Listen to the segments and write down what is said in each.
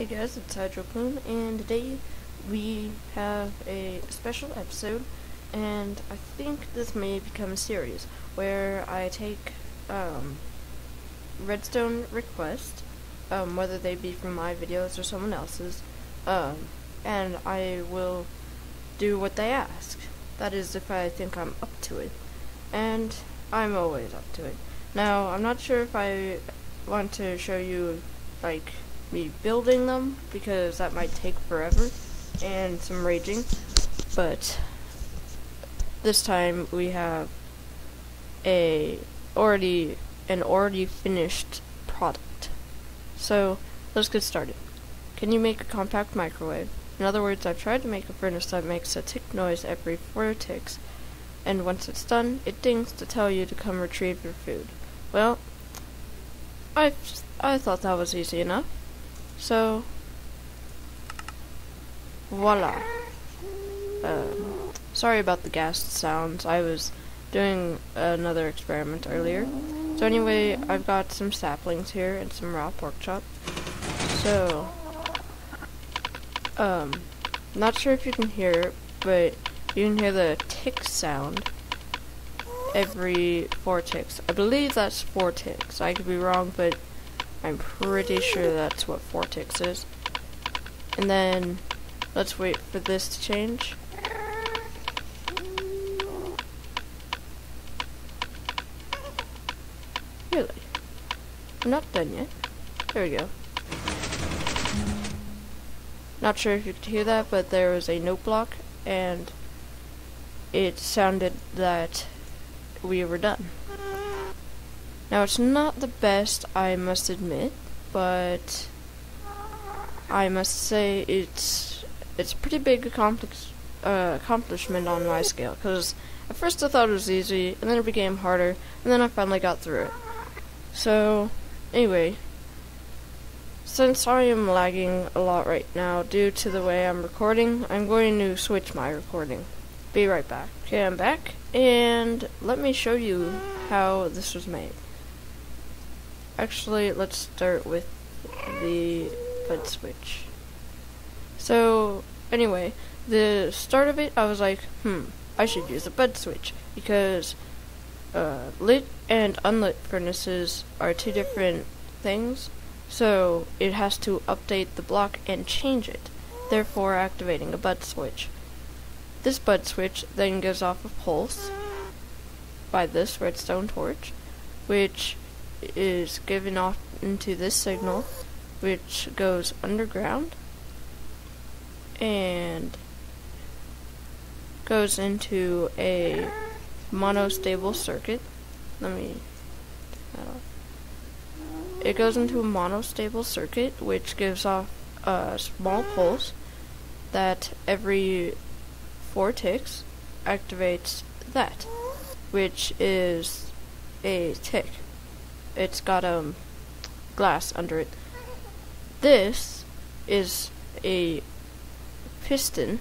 Hey guys, it's Hydroplume, and today we have a special episode, and I think this may become a series where I take Redstone requests, whether they be from my videos or someone else's, and I will do what they ask. That is, if I think I'm up to it, and I'm always up to it. Now, I'm not sure if I want to show you, like, me building them, because that might take forever and some raging, but this time we have an already finished product. So let's get started. Can you make a compact microwave? In other words, I've tried to make a furnace that makes a tick noise every 4 ticks, and once it's done, it dings to tell you to come retrieve your food. Well, I thought that was easy enough. So, voila. Sorry about the gas sounds. I was doing another experiment earlier. So anyway, I've got some saplings here and some raw pork chop. So, not sure if you can hear it, but you can hear the tick sound every 4 ticks. I believe that's 4 ticks. I could be wrong, but I'm pretty sure that's what 4 ticks is. And then, let's wait for this to change. Really? I'm not done yet. There we go. Not sure if you could hear that, but there was a note block, and it sounded that we were done. Now, it's not the best, I must admit, but I must say it's a pretty big accomplishment on my scale, because at first I thought it was easy, and then it became harder, and then I finally got through it. So, anyway, since I am lagging a lot right now due to the way I'm recording, I'm going to switch my recording. Be right back. Okay, I'm back, and let me show you how this was made. Actually, let's start with the bed switch. So, anyway, the start of it, I was like, I should use a bed switch, because lit and unlit furnaces are 2 different things, so it has to update the block and change it, therefore activating a bed switch. This bed switch then gives off a pulse by this redstone torch, which is given off into this signal, which goes underground and goes into a monostable circuit. Let me take that off. It goes into a monostable circuit, which gives off a small pulse that every 4 ticks activates that, which is a tick. It's got glass under it. This is a piston.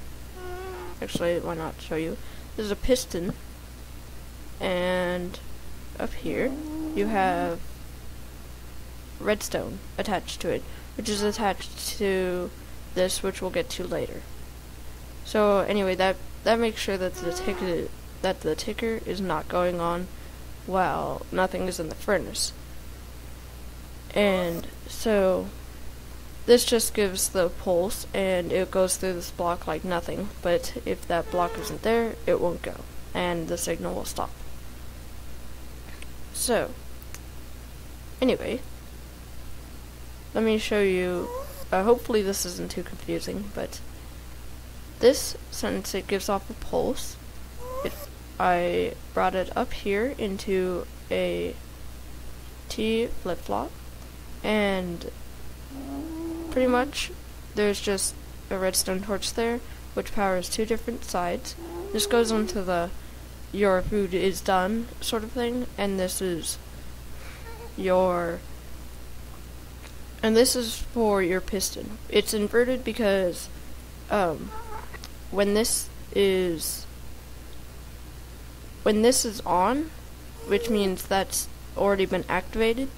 Actually, why not show you? This is a piston, and up here you have redstone attached to it, which is attached to this, which we'll get to later. So anyway, that makes sure that the ticker is not going on while nothing is in the furnace. And so this just gives the pulse, and it goes through this block like nothing, but if that block isn't there, it won't go, and the signal will stop. So, anyway, let me show you, hopefully this isn't too confusing, but this, since it gives off a pulse, I brought it up here into a T flip-flop, and pretty much there's just a redstone torch there, which powers 2 different sides. This goes into the your food is done sort of thing, and this is for your piston. It's inverted because when this is on, which means that's already been activated,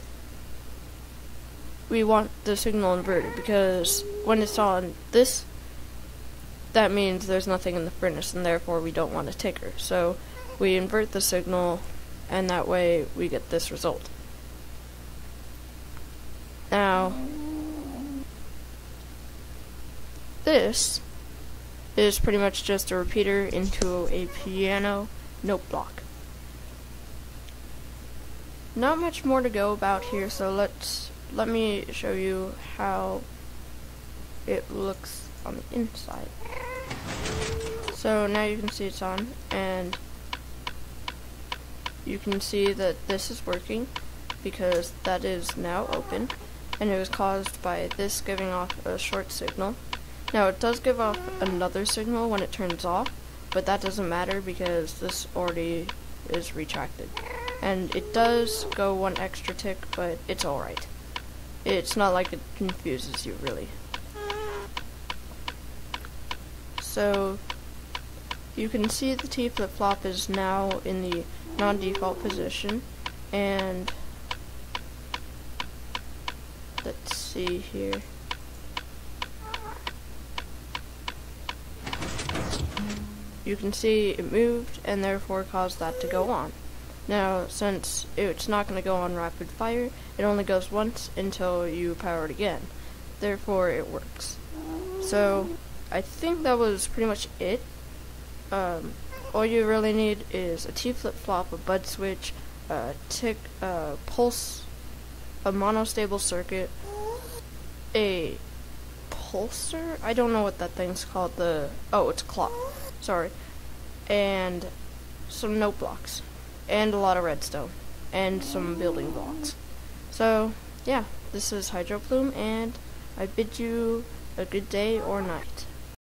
we want the signal inverted, because when it's on this, that means there's nothing in the furnace, and therefore we don't want a ticker. So we invert the signal, and that way we get this result. Now, this is pretty much just a repeater into a piano note block. Not much more to go about here, so let me show you how it looks on the inside. So now you can see it's on, and you can see that this is working because that is now open, and it was caused by this giving off a short signal. Now it does give off another signal when it turns off, but that doesn't matter because this already is retracted. And it does go one extra tick, but it's alright. It's not like it confuses you, really. So you can see the T flip-flop is now in the non-default position, and let's see here. You can see it moved and therefore caused that to go on. Now, since it's not going to go on rapid fire, it only goes once until you power it again. Therefore, it works. So, I think that was pretty much it. All you really need is a T flip-flop, a bud switch, a tick, a pulse, a monostable circuit, a pulsar? I don't know what that thing's called. Oh, it's a clock. Sorry. And some note blocks. And a lot of redstone. And some building blocks. So, yeah, this is Hydro Plume, and I bid you a good day or night.